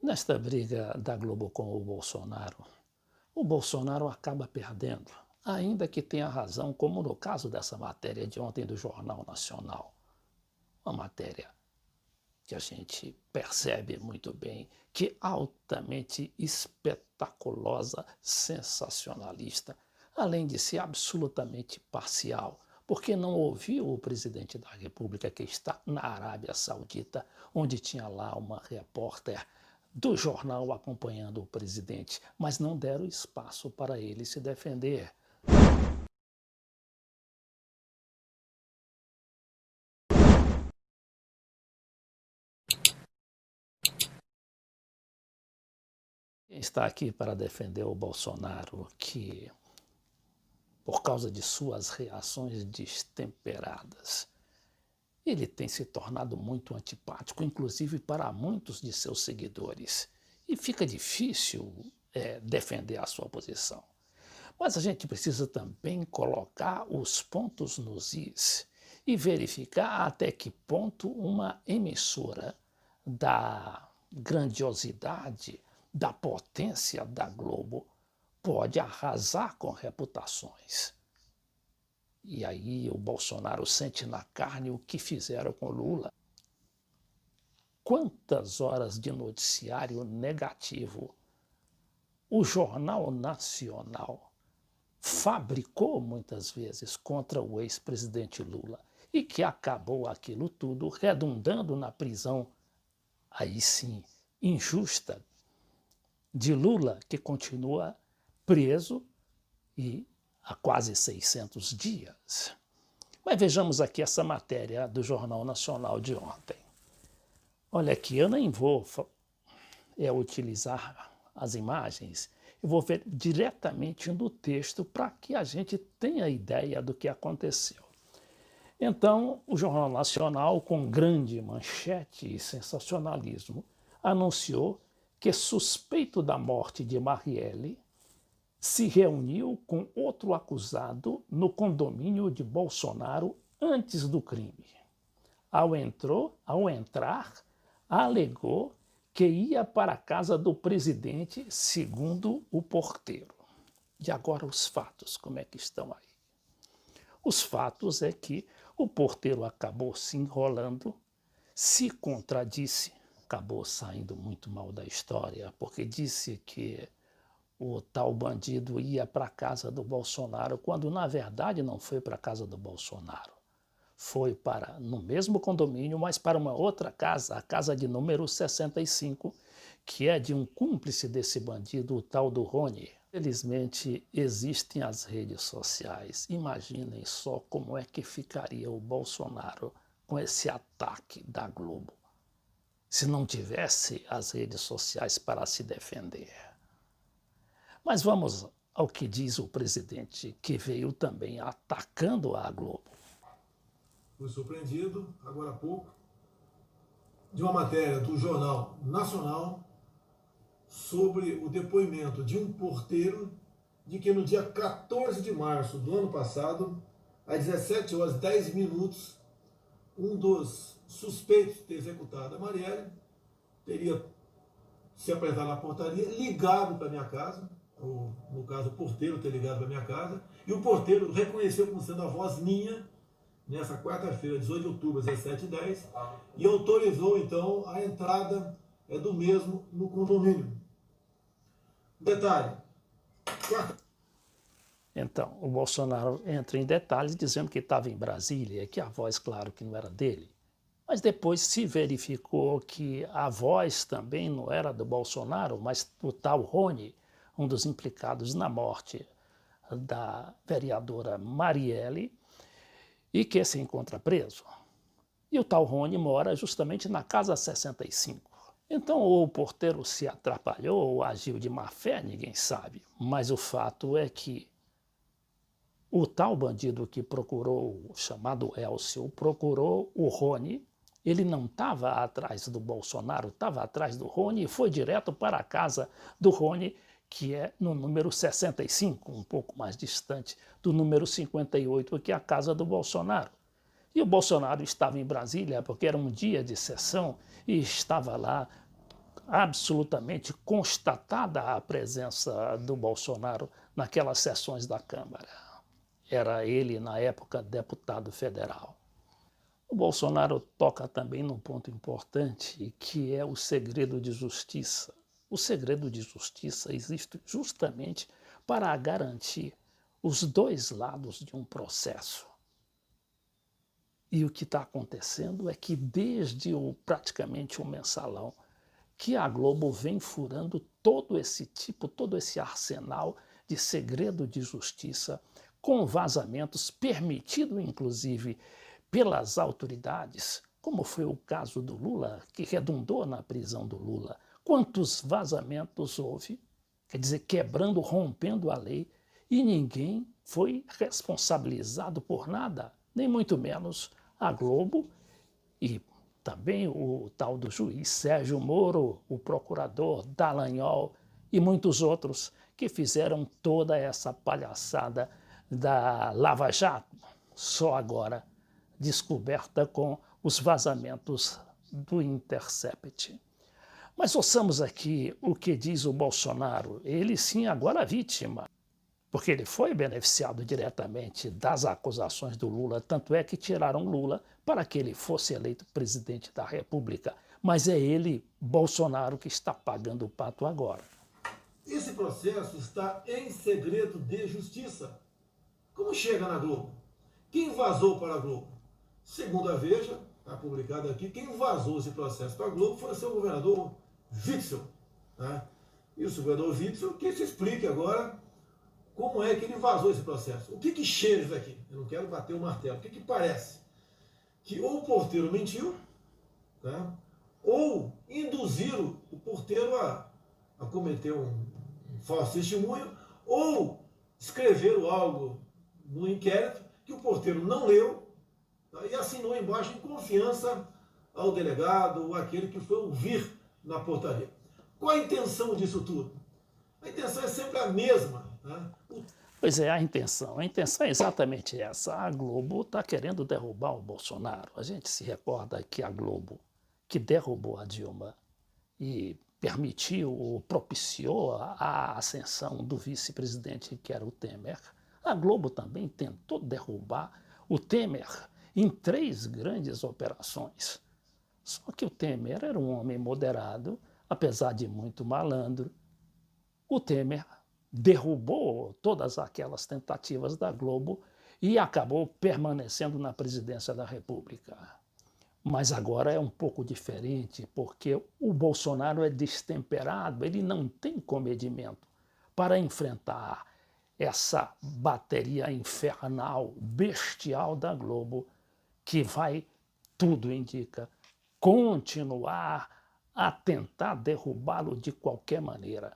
Nesta briga da Globo com o Bolsonaro acaba perdendo, ainda que tenha razão, como no caso dessa matéria de ontem do Jornal Nacional. Uma matéria que a gente percebe muito bem, que é altamente espetaculosa, sensacionalista, além de ser absolutamente parcial, porque não ouviu o presidente da República, que está na Arábia Saudita, onde tinha lá uma repórter do jornal acompanhando o presidente, mas não deram espaço para ele se defender. Quem está aqui para defender o Bolsonaro, que, por causa de suas reações destemperadas, ele tem se tornado muito antipático, inclusive para muitos de seus seguidores, e fica difícil defender a sua posição. Mas a gente precisa também colocar os pontos nos is e verificar até que ponto uma emissora da grandiosidade, da potência da Globo pode arrasar com reputações. E aí o Bolsonaro sente na carne o que fizeram com Lula. Quantas horas de noticiário negativo o Jornal Nacional fabricou muitas vezes contra o ex-presidente Lula e que acabou aquilo tudo redundando na prisão, aí sim, injusta, de Lula, que continua preso e há quase 600 dias. Mas vejamos aqui essa matéria do Jornal Nacional de ontem. Olha aqui, eu nem vou utilizar as imagens, eu vou ver diretamente no texto para que a gente tenha ideia do que aconteceu. Então, o Jornal Nacional, com grande manchete e sensacionalismo, anunciou que suspeito da morte de Marielle se reuniu com outro acusado no condomínio de Bolsonaro antes do crime. Ao entrar, alegou que ia para a casa do presidente, segundo o porteiro. E agora os fatos, como é que estão aí? Os fatos é que o porteiro acabou se enrolando, se contradisse, acabou saindo muito mal da história, porque disse que o tal bandido ia para a casa do Bolsonaro, quando na verdade não foi para a casa do Bolsonaro. Foi para, no mesmo condomínio, mas para uma outra casa, a casa de número 65, que é de um cúmplice desse bandido, o tal do Rony. Felizmente, existem as redes sociais. Imaginem só como é que ficaria o Bolsonaro com esse ataque da Globo, se não tivesse as redes sociais para se defender. Mas vamos ao que diz o presidente, que veio também atacando a Globo. Fui surpreendido, agora há pouco, de uma matéria do Jornal Nacional sobre o depoimento de um porteiro de que no dia 14 de março do ano passado, às 17 horas e 10 minutos, um dos suspeitos de ter executado a Marielle teria se apresentado na portaria, ligado para minha casa, ou no caso o porteiro ter ligado para minha casa, e o porteiro reconheceu como sendo a voz minha, nessa quarta-feira, 18 de outubro, às 17h10, e autorizou, então, a entrada do mesmo no condomínio. Detalhe. Então, o Bolsonaro entra em detalhes dizendo que estava em Brasília, que a voz, claro, que não era dele. Mas depois se verificou que a voz também não era do Bolsonaro, mas do tal Rony, um dos implicados na morte da vereadora Marielle, e que se encontra preso. E o tal Rony mora justamente na casa 65. Então, ou o porteiro se atrapalhou ou agiu de má fé, ninguém sabe. Mas o fato é que o tal bandido que procurou, chamado Elcio, procurou o Rony. Ele não estava atrás do Bolsonaro, estava atrás do Rony e foi direto para a casa do Rony, que é no número 65, um pouco mais distante do número 58, que é a casa do Bolsonaro. E o Bolsonaro estava em Brasília porque era um dia de sessão e estava lá absolutamente constatada a presença do Bolsonaro naquelas sessões da Câmara. Era ele, na época, deputado federal. O Bolsonaro toca também num ponto importante, que é o segredo de justiça. O segredo de justiça existe justamente para garantir os dois lados de um processo. E o que está acontecendo é que desde praticamente o Mensalão, que a Globo vem furando todo esse arsenal de segredo de justiça, com vazamentos permitido inclusive pelas autoridades, como foi o caso do Lula, que redundou na prisão do Lula. Quantos vazamentos houve? Quer dizer, quebrando, rompendo a lei, e ninguém foi responsabilizado por nada, nem muito menos a Globo e também o tal do juiz Sérgio Moro, o procurador Dallagnol e muitos outros que fizeram toda essa palhaçada da Lava Jato, só agora descoberta com os vazamentos do Intercept. Mas ouçamos aqui o que diz o Bolsonaro, ele sim agora vítima, porque ele foi beneficiado diretamente das acusações do Lula, tanto é que tiraram Lula para que ele fosse eleito presidente da República. Mas é ele, Bolsonaro, que está pagando o pato agora. Esse processo está em segredo de justiça. Como chega na Globo? Quem vazou para a Globo? Segundo a Veja, está publicado aqui, quem vazou esse processo para a Globo foi o seu governador Witzel. Né? E o governador Witzel que se explique agora como é que ele vazou esse processo. O que cheira isso aqui? Eu não quero bater o martelo. O que parece? Que ou o porteiro mentiu, tá? Ou induziram o porteiro a cometer um falso testemunho, ou escreveram algo no inquérito que o porteiro não leu, tá? E assinou embaixo em confiança ao delegado ou àquele que foi ouvir na portaria. Qual a intenção disso tudo? A intenção é sempre a mesma. Tá? Pois é, a intenção é exatamente essa. A Globo está querendo derrubar o Bolsonaro. A gente se recorda que a Globo, que derrubou a Dilma e permitiu ou propiciou a ascensão do vice-presidente, que era o Temer, a Globo também tentou derrubar o Temer em 3 grandes operações. Só que o Temer era um homem moderado, apesar de muito malandro. O Temer derrubou todas aquelas tentativas da Globo e acabou permanecendo na presidência da República. Mas agora é um pouco diferente, porque o Bolsonaro é destemperado, ele não tem comedimento para enfrentar essa bateria infernal, bestial da Globo, que vai, tudo indica, continuar a tentar derrubá-lo de qualquer maneira.